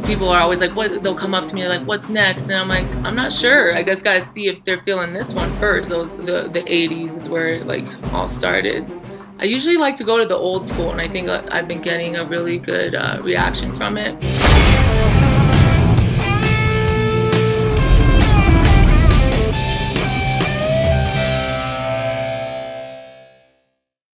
people are always like, what? They'll come up to me like, what's next? And I'm like, I'm not sure. I guess gotta see if they're feeling this one first. The 80s is where it like all started. I usually like to go to the old school, and I think I've been getting a really good reaction from it.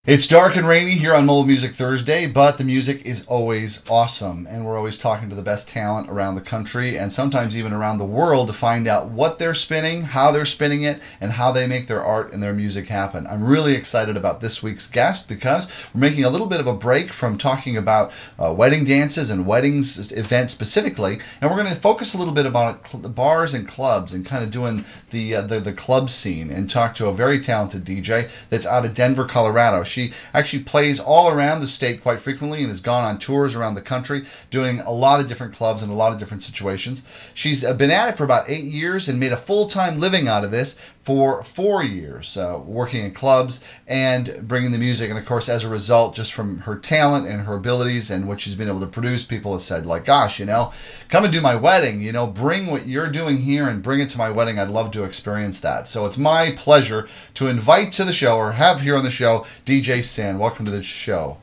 It's dark and rainy here on Mobile Music Thursday, but the music is always awesome, and we're always talking to the best talent around the country and sometimes even around the world to find out what they're spinning, how they're spinning it, and how they make their art and their music happen. I'm really excited about this week's guest because we're making a little bit of a break from talking about wedding dances and weddings events specifically, and we're going to focus a little bit about bars and clubs and kind of doing the club scene and talk to a very talented DJ that's out of Denver, Colorado. She actually plays all around the state quite frequently and has gone on tours around the country doing a lot of different clubs and a lot of different situations. She's been at it for about 8 years and made a full-time living out of this for 4 years, working in clubs and bringing the music. And of course, as a result, just from her talent and her abilities and what she's been able to produce, people have said, like, gosh, you know, come and do my wedding, you know, bring what you're doing here and bring it to my wedding. I'd love to experience that. So it's my pleasure to invite to the show, or have here on the show, DJ Cyn. Welcome to the show.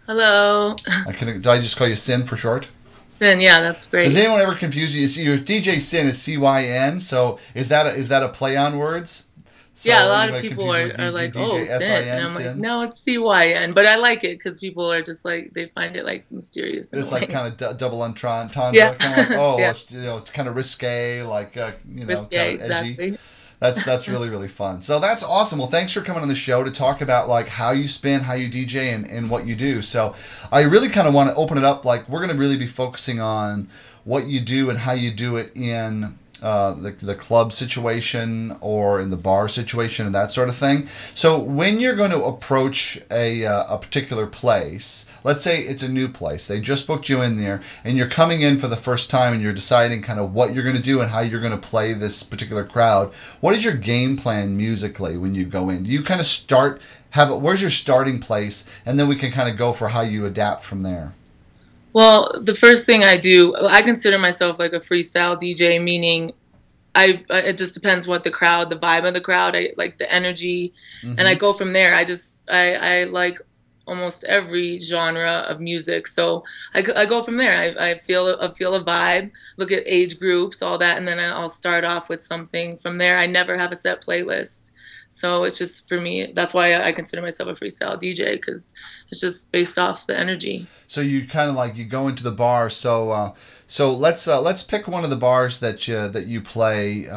Hello. Did I just call you Cyn for short? Cyn, yeah, that's great. Does anyone ever confuse you? Your DJ Cyn is C-Y-N, so is that a play on words? So yeah, a lot of people are like, oh, Cyn. And I'm like, no, it's C-Y-N. But I like it because people are just like, they find it like mysterious. It's like kind of double entendre. Yeah. Kind of like, oh, yeah. it's, you know, it's kind of risque, like, you know, risque, kind of edgy. exactly. That's really, really fun. So that's awesome. Well, thanks for coming on the show to talk about like how you spin, how you DJ, and what you do. So I really kind of want to open it up. Like, we're going to really be focusing on what you do and how you do it in the club situation or in the bar situation and that sort of thing. So when you're going to approach a particular place, let's say it's a new place, they just booked you in there and you're coming in for the first time and you're deciding kind of what you're going to do and how you're going to play this particular crowd, what is your game plan musically when you go in? Do you kind of where's your starting place, and then we can kind of go for how you adapt from there? Well, the first thing I do, I consider myself like a freestyle DJ, meaning it just depends what the vibe of the crowd, I like the energy, and I go from there. I like almost every genre of music, so I go from there. I feel a vibe, look at age groups, all that, and then I'll start off with something from there. I never have a set playlist. So it's just, for me, that's why I consider myself a freestyle DJ, because it's just based off the energy. So you kind of like, you go into the bar. So let's pick one of the bars that you play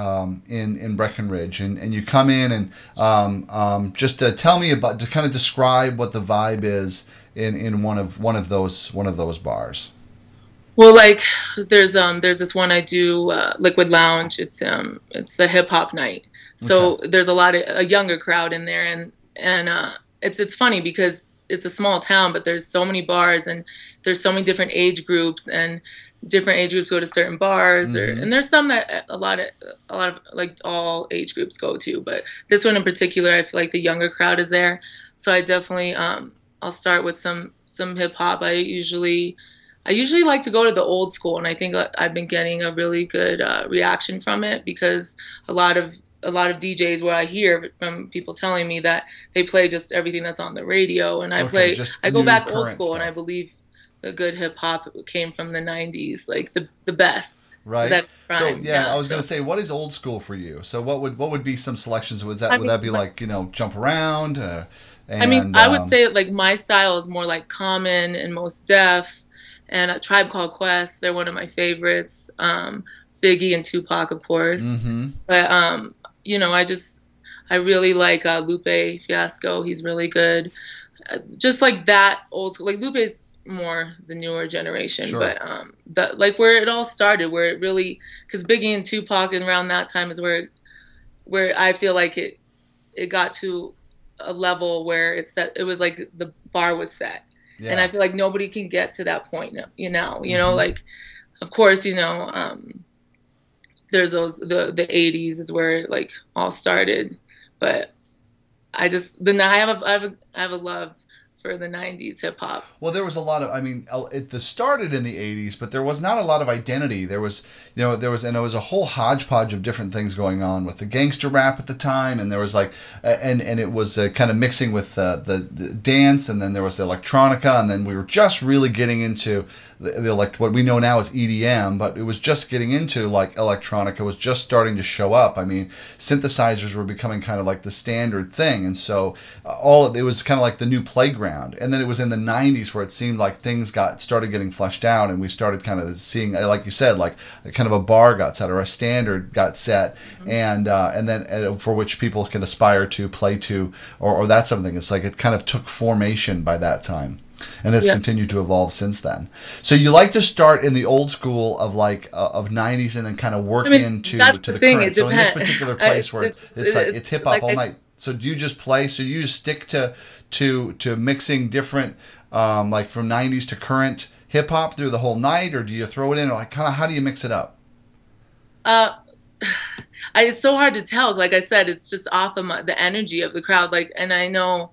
in Breckenridge, and you come in and just tell me about, to kind of describe what the vibe is in one of those bars. Well, like there's this one I do, Liquid Lounge. It's a hip hop night. So okay. There's a younger crowd in there, and it's funny because it's a small town, but there's so many bars and there's so many different age groups, and different age groups go to certain bars, and there's some that a lot of like all age groups go to, but this one in particular, I feel like the younger crowd is there. So I definitely I'll start with some hip hop. I usually like to go to the old school, and I think I've been getting a really good reaction from it, because a lot of DJs, where I hear from people telling me that they play just everything that's on the radio, and I go back old school stuff. And I believe the good hip hop came from the 90s, like the best. Right. So yeah, I was going to say, what is old school for you? So what would be some selections? Would that be like, you know, Jump Around? I would say like my style is more like Common and Mos Def and A Tribe Called Quest. They're one of my favorites. Biggie and Tupac, of course. But you know, I really like Lupe Fiasco. He's really good. Just like that old school. Like Lupe's more the newer generation, sure. But like where it all started, where it really, because Biggie and Tupac and around that time is where I feel like it got to a level where it was like the bar was set, and I feel like nobody can get to that point now. You know, like of course, you know. There's the 80s is where it like all started, but I have a love for the 90s hip hop. Well, there was a lot of, I mean, it started in the 80s, but there was not a lot of identity. There was, and it was a whole hodgepodge of different things going on with the gangster rap at the time, and there was like, and it was kind of mixing with the dance, and then there was the electronica, and then we were just really getting into what we know now as EDM, but it was just getting into like electronica was just starting to show up. I mean, synthesizers were becoming kind of like the standard thing, and so it was kind of like the new playground. And then it was in the 90s where it seemed like things started getting fleshed out, and we started kind of seeing, like you said, like kind of a bar got set or a standard got set, and then for which people can aspire to, play to, or that something. It's like it kind of took formation by that time, and has continued to evolve since then. So you like to start in the old school of like of 90s and then kind of work into the current. So in this particular place where it's hip hop all night. So do you just play? So you just stick to mixing different like from 90s to current hip hop through the whole night, or do you throw it in, or like kind of how do you mix it up? It's so hard to tell. Like I said, it's just off of the energy of the crowd. Like, and I know.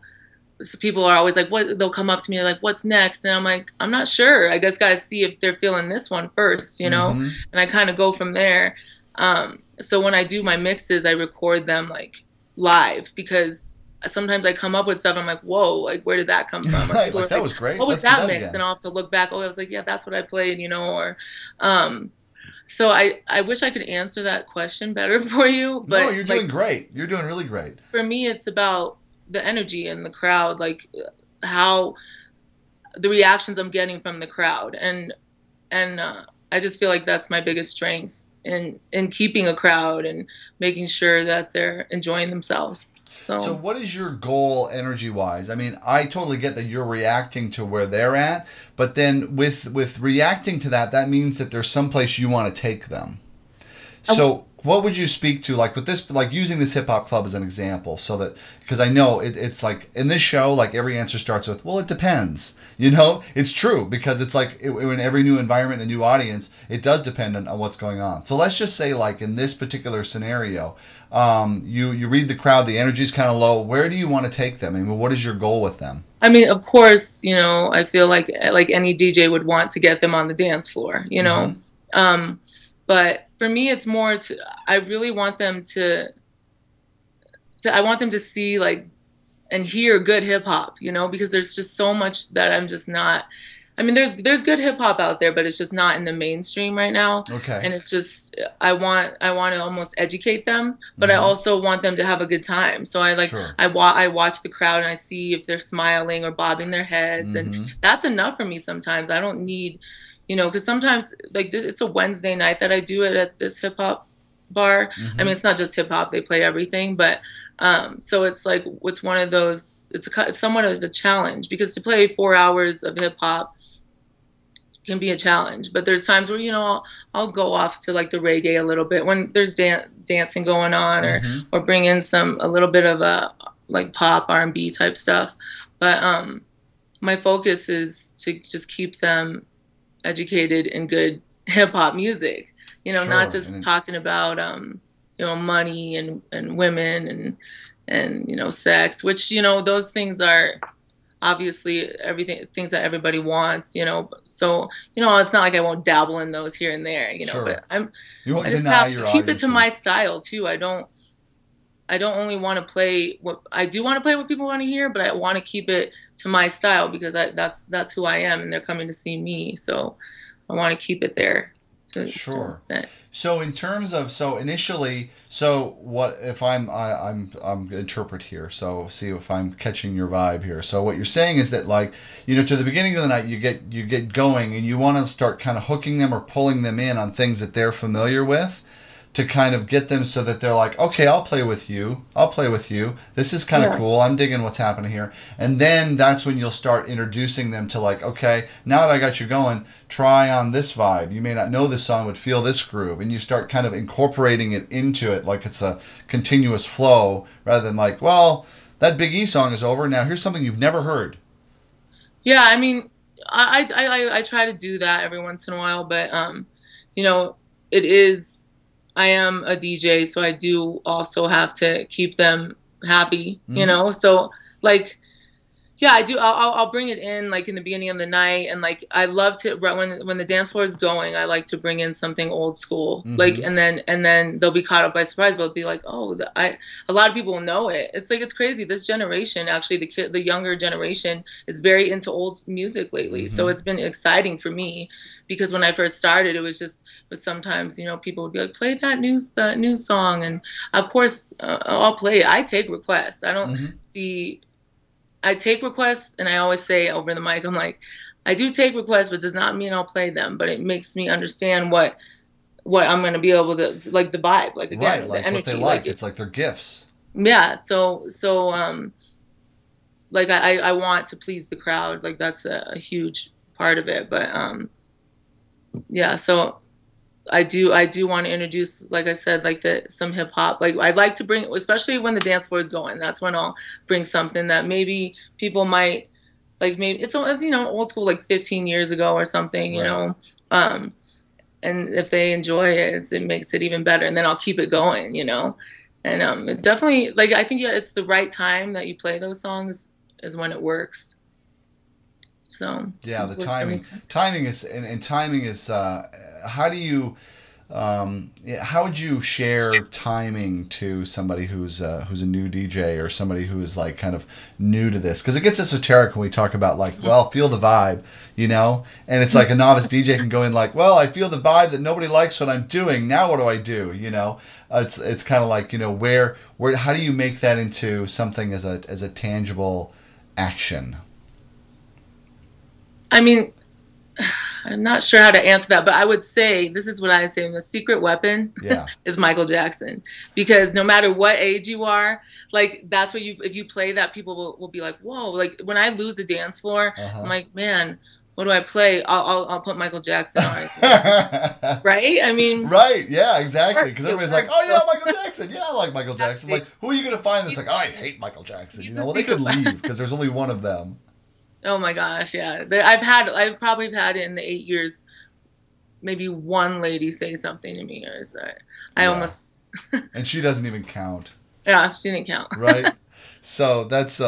So people are always like, what? They'll come up to me like, what's next? And I'm like, I'm not sure. I guess guys see if they're feeling this one first, you know? And I kind of go from there. So when I do my mixes, I record them like live, because sometimes I come up with stuff. I'm like, whoa, like where did that come from? Right, like, that was great. What was that mix? And I'll have to look back. Oh, I was like, yeah, that's what I played, you know? Or, so I wish I could answer that question better for you. But no, you're doing great. You're doing really great. For me, it's about the energy in the crowd, like how the reactions I'm getting from the crowd, and I just feel like that's my biggest strength in keeping a crowd and making sure that they're enjoying themselves. So what is your goal energy wise? I mean, I totally get that you're reacting to where they're at, but then with reacting to that, that means that there's someplace you want to take them. So what would you speak to, like with this, like using this hip hop club as an example, so that, because I know it's like in this show, like every answer starts with, well, it depends. You know, it's true, because it's like in every new environment, a new audience, it does depend on what's going on. So let's just say, like in this particular scenario, you read the crowd, the energy's kind of low. Where do you want to take them? I mean, what is your goal with them? I mean, of course, you know, I feel like any DJ would want to get them on the dance floor, you know. But for me, it's more I really want them I want them to see like and hear good hip hop, you know, because there's just so much that I'm just not. I mean, there's good hip hop out there, but it's just not in the mainstream right now. Okay. And it's just I want to almost educate them, but I also want them to have a good time. So I I watch the crowd and I see if they're smiling or bobbing their heads, and that's enough for me sometimes. I don't need, you know, because sometimes like this, it's a Wednesday night that I do it at this hip hop bar. I mean, it's not just hip hop; they play everything. But so it's like it's one of those. It's somewhat of a challenge, because to play 4 hours of hip hop can be a challenge. But there's times where, you know, I'll go off to like the reggae a little bit when there's dancing going on, or bring in a little bit of a like pop R&B type stuff. But my focus is to just keep them educated in good hip hop music, you know, not just talking about you know, money and women and you know, sex, which, you know, those things are obviously things that everybody wants, you know. So, you know, it's not like I won't dabble in those here and there, you know. But you won't deny your audiences. Keep it to my style too. I don't only want to play what I do want to play what people want to hear, but I want to keep it to my style, because that's who I am, and they're coming to see me. So I want to keep it there. Sure. So in terms of, initially, what if I'm interpret here, so see if I'm catching your vibe here. So what you're saying is that, like, you know, to the beginning of the night, you get going and you want to start kind of hooking them or pulling them in on things that they're familiar with, to kind of get them so that they're like, okay, I'll play with you. This is kind of cool. I'm digging what's happening here. And then that's when you'll start introducing them to, like, okay, now that I got you going, try on this vibe. You may not know this song, but feel this groove. And you start kind of incorporating it into it like it's a continuous flow, rather than like, well, that Big E song is over. Now here's something you've never heard. Yeah, I mean, I try to do that every once in a while, but, you know, I am a DJ, so I do also have to keep them happy, you know? So, like, Yeah, I do. I'll bring it in like in the beginning of the night, and like I love to when the dance floor is going. I like to bring in something old school, like, and then they'll be caught up by surprise. They'll be like, oh, a lot of people will know it. It's like it's crazy. This generation, actually, the younger generation is very into old music lately. So it's been exciting for me because when I first started, it was just. But sometimes, you know, people would be like, play that new song, and of course, I'll play it. I take requests. I don't see. I take requests, and I always say over the mic, I'm like, I do take requests, but does not mean I'll play them. But it makes me understand what I'm going to be able to, like the vibe, like again, like the energy. What they like. It's like their gifts. Yeah. So like I want to please the crowd. Like that's a huge part of it. But yeah. So I do want to introduce, like I said, like some hip hop. Like I'd like to bring, especially when the dance floor is going. That's when I'll bring something that maybe people might like. Maybe it's, you know, old school, like 15 years ago or something. You know, and if they enjoy it, it makes it even better. And then I'll keep it going. You know, and it definitely, like I think it's the right time that you play those songs is when it works. So yeah, the timing is how do you how would you share timing to somebody who's a new DJ or somebody who is like kind of new to this? Because it gets esoteric when we talk about like, well, feel the vibe, you know, and it's like a novice DJ can go in like, well, I feel the vibe that nobody likes what I'm doing. Now what do I do? You know, it's kind of like, you know, where how do you make that into something as a tangible action? I mean, I'm not sure how to answer that, but I would say, this is what I say, the secret weapon is Michael Jackson. Because no matter what age you are, like that's what if you play that, people will be like, whoa. Like when I lose the dance floor, I'm like, man, what do I play? I'll put Michael Jackson on. Right? I mean. Right, yeah, exactly. Because everybody's like, oh yeah, Michael Jackson. Yeah, I like Michael Jackson. Like, who are you going to find that's like, oh, I hate Michael Jackson? You know, well, they could leave because there's only one of them. Oh my gosh, yeah. I've probably had in the 8 years, maybe one lady say something to me, or I almost. And she doesn't even count. Yeah, she didn't count. Right. So that's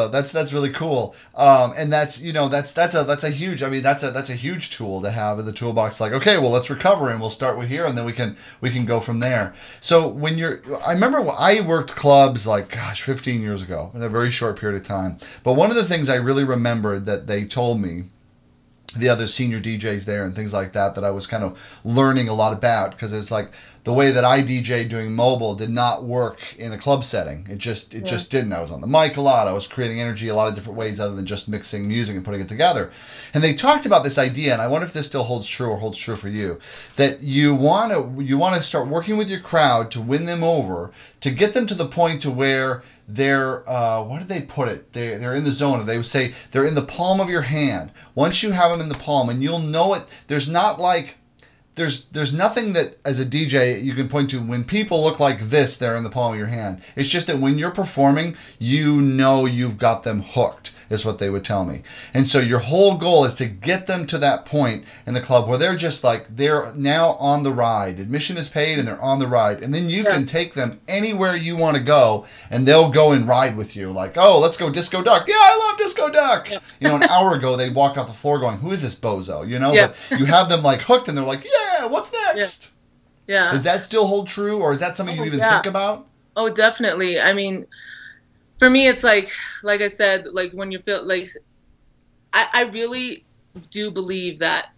really cool. And that's, you know, that's a huge, I mean, that's a huge tool to have in the toolbox. Like, okay, well, let's recover and we'll start with here and then we can go from there. So when I remember I worked clubs like, gosh, 15 years ago in a very short period of time. But one of the things I really remembered that they told me, the other senior DJs there and things like that I was kind of learning a lot about, because it's like the way that I DJ doing mobile did not work in a club setting. It just didn't. I was on the mic a lot. I was creating energy a lot of different ways other than just mixing music and putting it together. And they talked about this idea, and I wonder if this still holds true or holds true for you, that you want to start working with your crowd to win them over, to get them to the point to where they're what did they put it? They're in the zone. Or they would say they're in the palm of your hand. Once you have them in the palm, and you'll know it. There's nothing that as a DJ you can point to when people look like this. They're in the palm of your hand. It's just that when you're performing, you know you've got them hooked. Is what they would tell me. And so your whole goal is to get them to that point in the club where they're just like, they're now on the ride. Admission is paid and they're on the ride. And then you can take them anywhere you want to go and they'll go and ride with you. Like, oh, let's go Disco Duck. Yeah, I love Disco Duck. Yeah. You know, an hour ago they'd walk off the floor going, who is this bozo? You know, but you have them like hooked and they're like, yeah, what's next? Yeah. Does that still hold true, or is that something you even think about? Oh, definitely. I mean, for me, it's like I said, like when you feel like, I really do believe that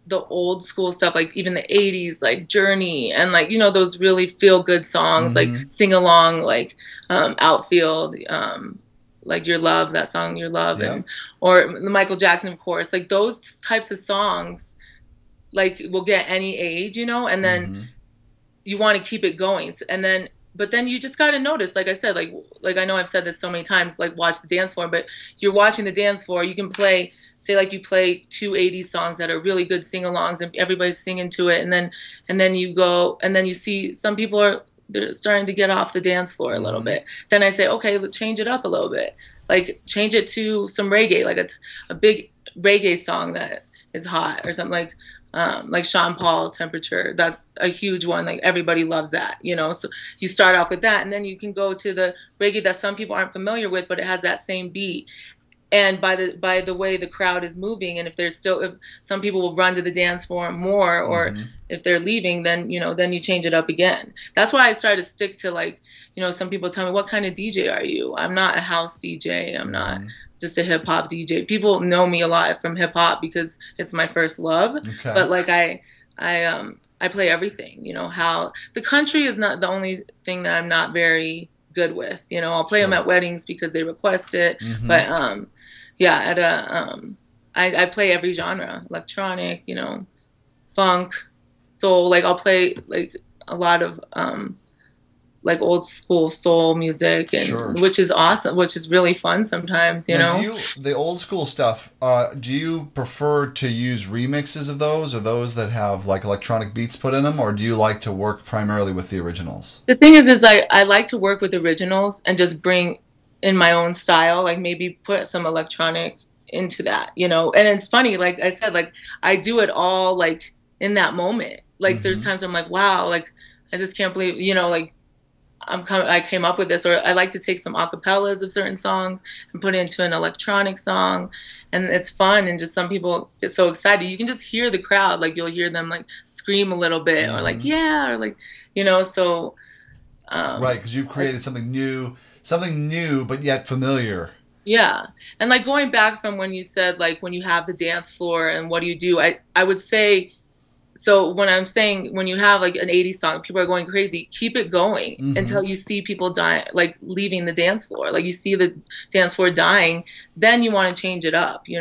the old school stuff, like even the 80s, like Journey and like, you know, those really feel good songs, like Sing Along, like Outfield, like Your Love, that song Your Love, and or the Michael Jackson, of course, like those types of songs, like will get any age, you know, and then you want to keep it going. And then, but then you just got to notice, like I said, like I know I've said this so many times, like watch the dance floor, but you're watching the dance floor, you can play, say like you play 2 80s songs that are really good sing-alongs and everybody's singing to it. And then you go, and then you see some people they're starting to get off the dance floor a little bit. Then I say, okay, change it up a little bit. Like change it to some reggae, like a big reggae song that is hot or something like Sean Paul, Temperature. That's a huge one. Like everybody loves that, you know. So you start off with that, and then you can go to the reggae that some people aren't familiar with, but it has that same beat. and by the way the crowd is moving, and if some people will run to the dance floor more, or if they're leaving, then then you change it up again. That's why I started to stick to, like, some people tell me, what kind of DJ are you? I'm not a house DJ. I'm not just a hip hop DJ. People know me a lot from hip hop because it's my first love. Okay. But like I play everything. How the country is not the only thing that I'm not very good with. I'll play them at weddings because they request it. But yeah, I play every genre: electronic, funk, soul. Like I'll play like a lot of like old school soul music, and which is awesome, which is really fun sometimes, now, the old school stuff, do you prefer to use remixes of those, or those that have like electronic beats put in them, or do you like to work primarily with the originals? The thing is I like to work with originals and just bring in my own style, like maybe put some electronic into that, and it's funny, like I said, like I do it all like in that moment. Like there's times I'm like, wow, like I just can't believe, like I came up with this. Or I like to take some acapellas of certain songs and put it into an electronic song, and it's fun. And just some people get so excited. You can just hear the crowd. Like you'll hear them like scream a little bit, or like yeah, or like so. Right, because you've created something new, but yet familiar. Yeah, and like going back from when you said like when you have the dance floor and what do you do? I would say. So when I'm saying when you have like an 80s song, people are going crazy, keep it going until you see people dying, like leaving the dance floor. Like you see the dance floor dying, then you want to change it up, You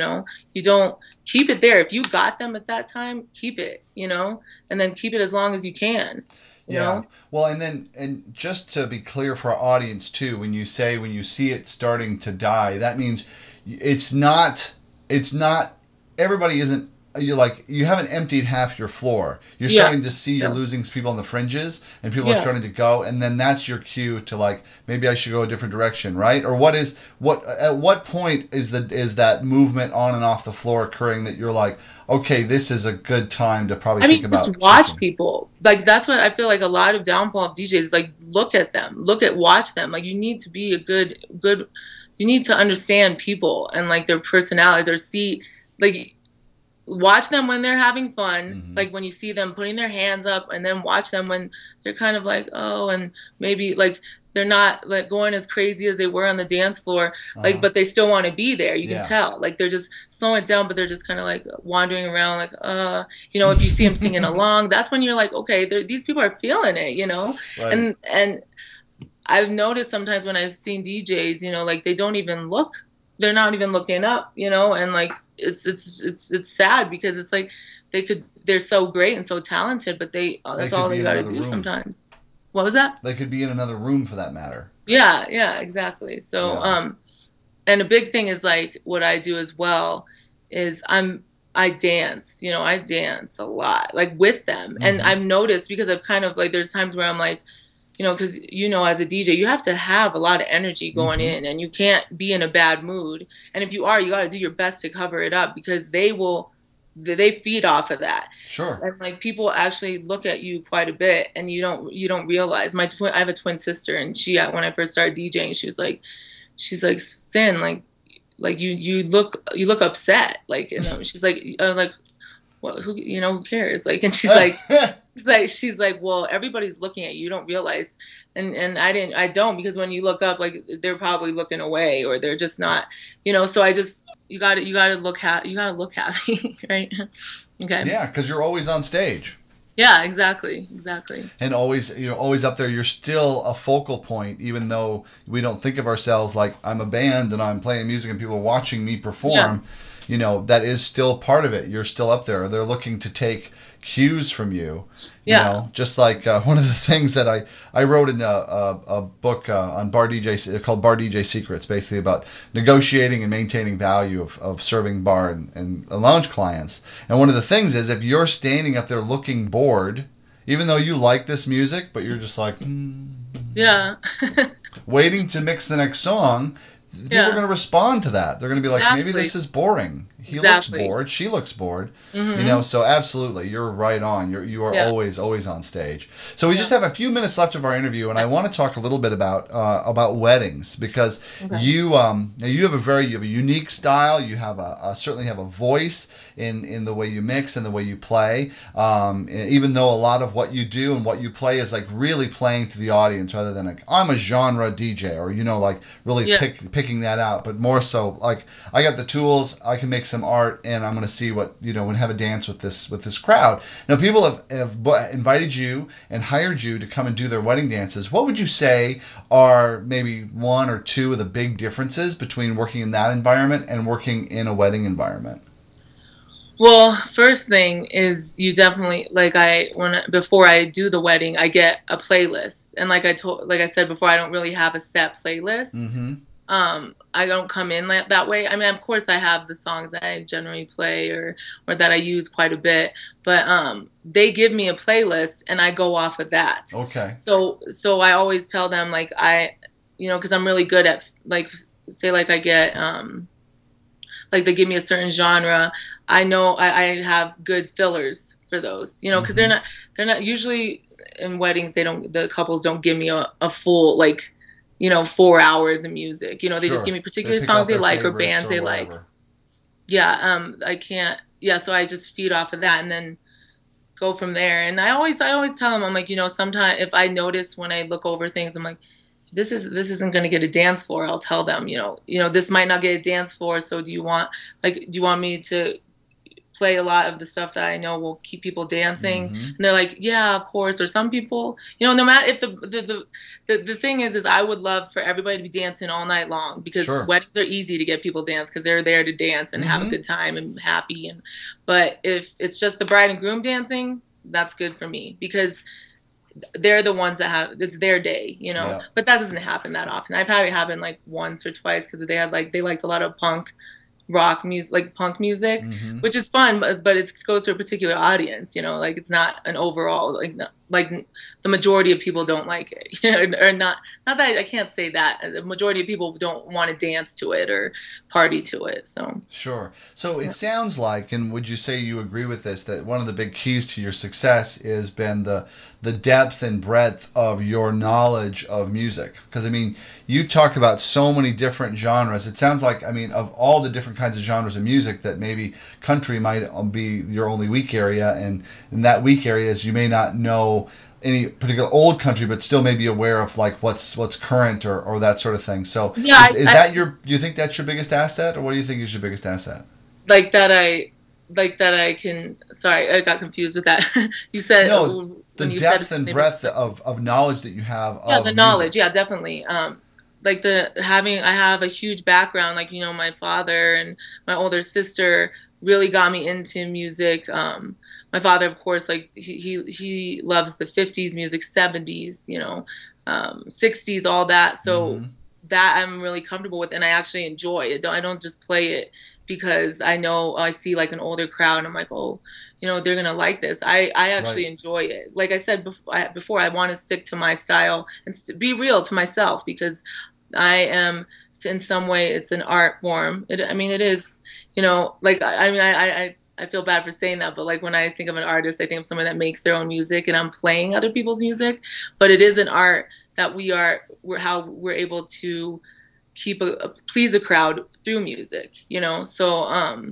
don't keep it there. If you got them at that time, keep it, and then keep it as long as you can. You know? Well, and just to be clear for our audience too, when you see it starting to die, that means it's not everybody isn't. You haven't emptied half your floor. You're starting to see you're losing people on the fringes, and people are starting to go, and then that's your cue to like, maybe I should go a different direction, right? Or at what point is that movement on and off the floor occurring that you're like, okay, this is a good time to probably think about just watch people. Like that's what I feel like a lot of downfall of DJs is, like look at them, watch them. Like you need to be you need to understand people and like their personalities, or see like watch them when they're having fun, like when you see them putting their hands up, and then watch them when they're kind of like, oh, and maybe like they're not like going as crazy as they were on the dance floor, like, but they still want to be there. You can tell, like they're just slowing it down, but they're just kind of like wandering around, like, if you see them singing along, that's when you're like, okay, these people are feeling it, Right. And I've noticed sometimes when I've seen DJs, like they don't even look, they're not even looking up, and like, it's sad because it's like they're so great and so talented, but that's all they gotta do sometimes. What was that? They could be in another room for that matter. Yeah, exactly. So and a big thing is like what I do as well is I dance, I dance a lot, like with them. And I've noticed, because I've kind of like, there's times where I'm like, because as a DJ, you have to have a lot of energy going in, and you can't be in a bad mood. And if you are, you got to do your best to cover it up, because they feed off of that. Sure. And like people actually look at you quite a bit, and you don't realize. I have a twin sister, and she, when I first started DJing, she's like, Cyn, like you look upset, like, she's like, well, who cares? Like, and she's like, she's like, well, everybody's looking at you. You don't realize. And I don't, because when you look up, like they're probably looking away, or they're just not, so you got to look happy, right? Okay. Yeah. 'Cause you're always on stage. Yeah, exactly. And always up there. You're still a focal point, even though we don't think of ourselves like I'm a band and I'm playing music and people are watching me perform. Yeah. That is still part of it. You're still up there. They're looking to take cues from you. Just like one of the things that I wrote in a book on bar DJ called Bar DJ Secrets, basically about negotiating and maintaining value of serving bar and lounge clients. And one of the things is, if you're standing up there looking bored, even though you like this music, but you're just like, waiting to mix the next song, people are going to respond to that. They're going to be like, maybe this is boring. he looks bored, she looks bored, you know, so absolutely, you're right on. You are always on stage. So we just have a few minutes left of our interview, and I want to talk a little bit about weddings, because you have a unique style. You have certainly have a voice in the way you mix and the way you play, even though a lot of what you do and what you play is like really playing to the audience rather than like, I'm a genre DJ, or, you know, like really picking that out, but more so like, I got the tools, I can make some art, and I'm going to see what, you know, and have a dance with this crowd. Now, people have invited you and hired you to come and do their wedding dances. What would you say are maybe one or two of the big differences between working in that environment and working in a wedding environment? Well, first thing is, you definitely, like, before I do the wedding, I get a playlist, and like I said before, I don't really have a set playlist. I don't come in that way. I mean, of course, I have the songs that I generally play or that I use quite a bit, but they give me a playlist, and I go off of that. Okay. So I always tell them, like, you know, because I'm really good at, like, say, like, I get like, they give me a certain genre. I know I have good fillers for those, you know, because they're not usually in weddings. The couples don't give me a full, like, you know, 4 hours of music. You know, they just give me particular songs they like or bands they like. Yeah, I can't. Yeah, so I just feed off of that and then go from there. And I always tell them, I'm like, you know, sometimes if I notice when I look over things, I'm like, this isn't going to get a dance floor. I'll tell them, you know, this might not get a dance floor. So do you want me to play a lot of the stuff that I know will keep people dancing? And they're like, yeah, of course. Or some people, you know, no matter if the thing is I would love for everybody to be dancing all night long, because weddings are easy to get people dance because they're there to dance and have a good time and happy. But if it's just the bride and groom dancing, that's good for me, because they're the ones that it's their day, you know. But that doesn't happen that often. I've had it happen like once or twice, because they liked a lot of punk rock music, like punk music, which is fun, but it goes to a particular audience, you know, like it's not an overall, like the majority of people don't like it, you know, or not that I can't say that. The majority of people don't want to dance to it or party to it. So so it sounds like, and would you say you agree with this, that one of the big keys to your success has been the depth and breadth of your knowledge of music? Because I mean, you talk about so many different genres. It sounds like, I mean, of all the different kinds of genres of music, that maybe country might be your only weak area, and in that weak area is you may not know any particular old country, but still may be aware of like what's current or that sort of thing. So do you think that's your biggest asset, or what do you think is your biggest asset? Like that I can, sorry, I got confused with that. You said the depth and breadth of knowledge that you have. Yeah, the knowledge. Yeah, definitely. Like I have a huge background. Like, you know, my father and my older sister really got me into music. My father, of course, like he loves the 50s music, 70s, you know, 60s, all that. So that I'm really comfortable with, and I actually enjoy it. I don't just play it because I see like an older crowd and I'm like, oh, you know, they're going to like this. I actually enjoy it. Like I said before, I want to stick to my style and be real to myself, because I am, in some way, it's an art form. I mean, it is, you know, like, I mean, I feel bad for saying that, but like when I think of an artist, I think of someone that makes their own music, and I'm playing other people's music, but it is an art that how we're able to please a crowd through music, you know. So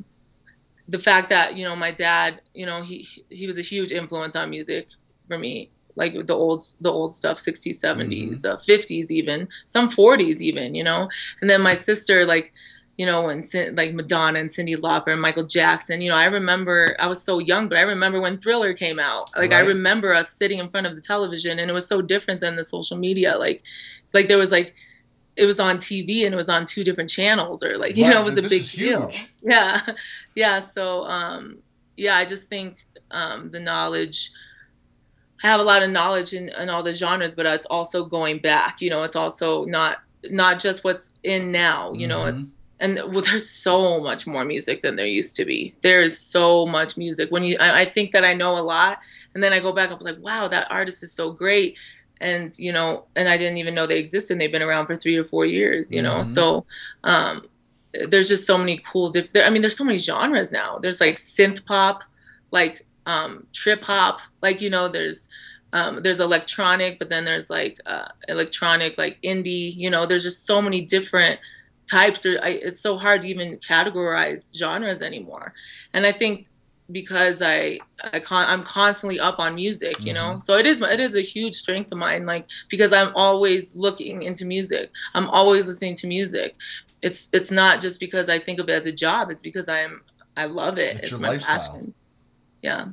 the fact that, you know, my dad, you know, he was a huge influence on music for me, like the old stuff, 60s, 70s, 50s, even some 40s even, you know. And then my sister, like, you know, when like Madonna and Cyndi Lauper and Michael Jackson, you know, I remember, I was so young, but I remember when Thriller came out. Like, I remember us sitting in front of the television, and it was so different than the social media. Like there was like, it was on TV and it was on 2 different channels, or like, you know, it was a big deal. Yeah. Yeah. So, yeah, I just think the knowledge, I have a lot of knowledge in all the genres, but it's also going back, you know, it's also not just what's in now, you know, there's so much more music than there used to be. There is so much music. I think that I know a lot, and then I go back, I'm like, wow, that artist is so great. And, you know, and I didn't even know they existed. They've been around for 3 or 4 years, you know? So, there's just so many cool I mean, there's so many genres now. There's like synth pop, like trip hop, like, you know, there's electronic, but then there's like electronic, like indie, you know, there's just so many different types. It's so hard to even categorize genres anymore. And I think because I'm constantly up on music, you know, so it is a huge strength of mine, like, because I'm always looking into music. I'm always listening to music. It's not just because I think of it as a job. It's because I love it. It's your my lifestyle. passion. Yeah.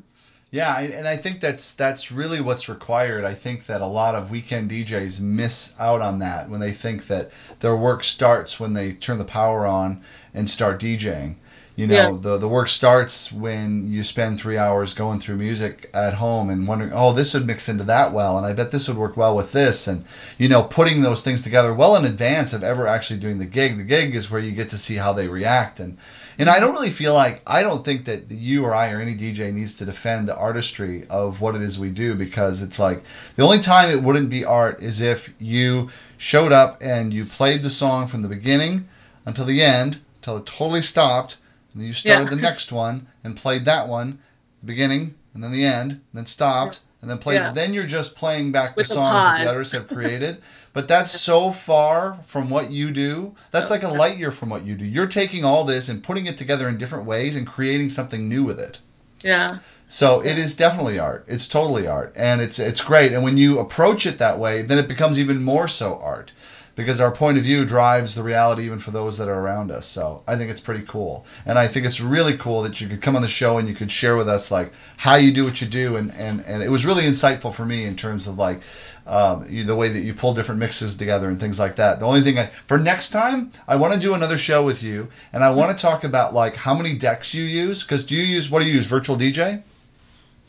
Yeah, and I think that's really what's required. I think that a lot of weekend DJs miss out on that when they think that their work starts when they turn the power on and start DJing. You know, the work starts when you spend 3 hours going through music at home and wondering, oh, this would mix into that well, and I bet this would work well with this. And, you know, putting those things together well in advance of ever actually doing the gig. The gig is where you get to see how they react. And I don't really feel like, I don't think that you or I or any DJ needs to defend the artistry of what it is we do, because it's like the only time it wouldn't be art is if you showed up and you played the song from the beginning until the end, until it totally stopped. And then you started the next one and played that one, the beginning, and then the end, and then stopped, and then played. Then you're just playing back the songs that the artists have created. But that's so far from what you do. That's like a light year from what you do. You're taking all this and putting it together in different ways and creating something new with it. Yeah. So it is definitely art. It's totally art. And it's great. And when you approach it that way, then it becomes even more so art. Because our point of view drives the reality even for those that are around us. So I think it's pretty cool. And I think it's really cool that you could come on the show and you could share with us like how you do what you do. And it was really insightful for me in terms of like the way that you pull different mixes together and things like that. The only thing for next time, I want to do another show with you. And I want to talk about like how many decks you use. Because what do you use, Virtual DJ?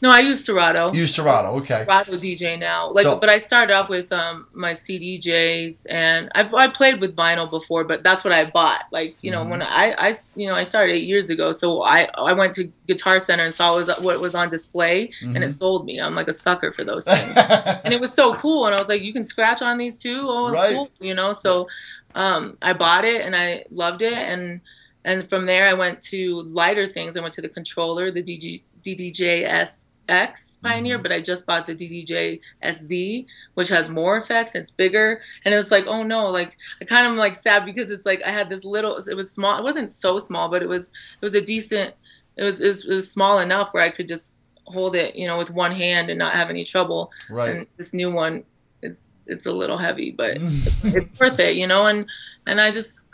No, I use Serato. You use Serato, okay. Serato DJ now. But I started off with my CDJs, and I played with vinyl before, but that's what I bought. Like, you know, when I started 8 years ago, so I went to Guitar Center and saw what was on display, and it sold me. I'm like a sucker for those things, and it was so cool. And I was like, you can scratch on these too. Oh, it's cool, you know. So I bought it and I loved it, and from there I went to lighter things. I went to the controller, the DJS X Pioneer, but I just bought the DDJ SZ, which has more effects. It's bigger, and it was like, oh no, like I kind of like sad because it's like I had this little. It was small. It wasn't so small, but it was a decent. It was small enough where I could just hold it, you know, with one hand and not have any trouble. Right. And this new one, it's a little heavy, but it's worth it, you know. And I just.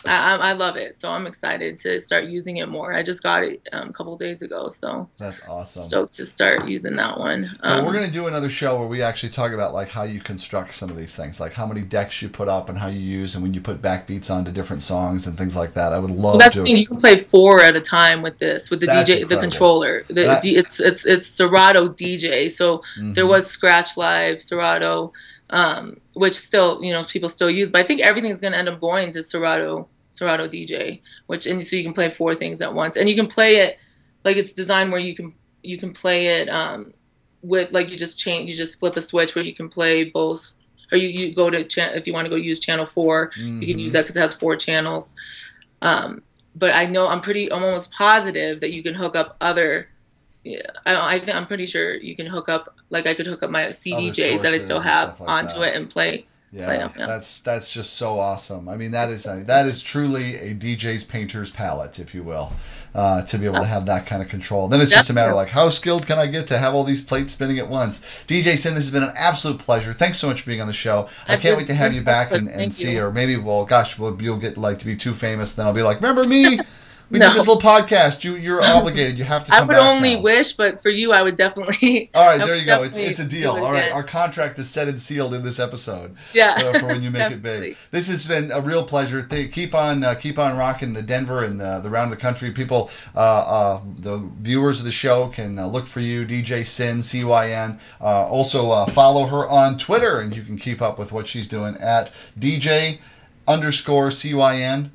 I love it, so I'm excited to start using it more. I just got it a couple days ago, so that's awesome. Stoked to start using that one. So we're gonna do another show where we actually talk about like how you construct some of these things, like how many decks you put up and how you use, and when you put backbeats onto different songs and things like that. I would love to. You can play 4 at a time with this, with the That's DJ, incredible. the controller. It's Serato DJ. So there was Scratch Live, Serato, which still, you know, people still use, but I think everything's gonna end up going to Serato DJ, and so you can play 4 things at once, and you can play it like it's designed where you can play it with like you just flip a switch where you can play both, or you go to if you want to go use channel 4, you can use that because it has 4 channels. But I'm almost positive that you can hook up other. Yeah, I'm pretty sure you can hook up, like I could hook up my CDJs that I still have onto it and play. Yeah, that's just so awesome. I mean, that is truly a DJ's painter's palette, if you will, to be able to have that kind of control. Then it's just a matter of like, how skilled can I get to have all these plates spinning at once? DJ Cyn, this has been an absolute pleasure. Thanks so much for being on the show. I can't wait to have you back and see, or maybe, well, gosh, you'll get like to be too famous, then I'll be like, remember me? We did this little podcast. You're obligated. You have to come back. I would only wish, but for you, I would definitely. All right, there you go. It's a deal. All right, our contract is set and sealed in this episode. Yeah. For when you make it big. This has been a real pleasure. Keep on rocking the Denver and the round of the country. People, the viewers of the show can look for you, DJ Cyn, CYN. Also follow her on Twitter, and you can keep up with what she's doing at DJ_CYN.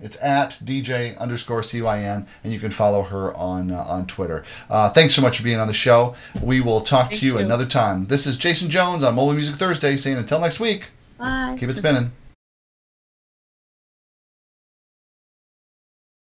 It's at DJ_CYN, and you can follow her on Twitter. Thanks so much for being on the show. We will talk to you another time. This is Jason Jones on Mobile Music Thursday saying until next week, bye. Keep it spinning.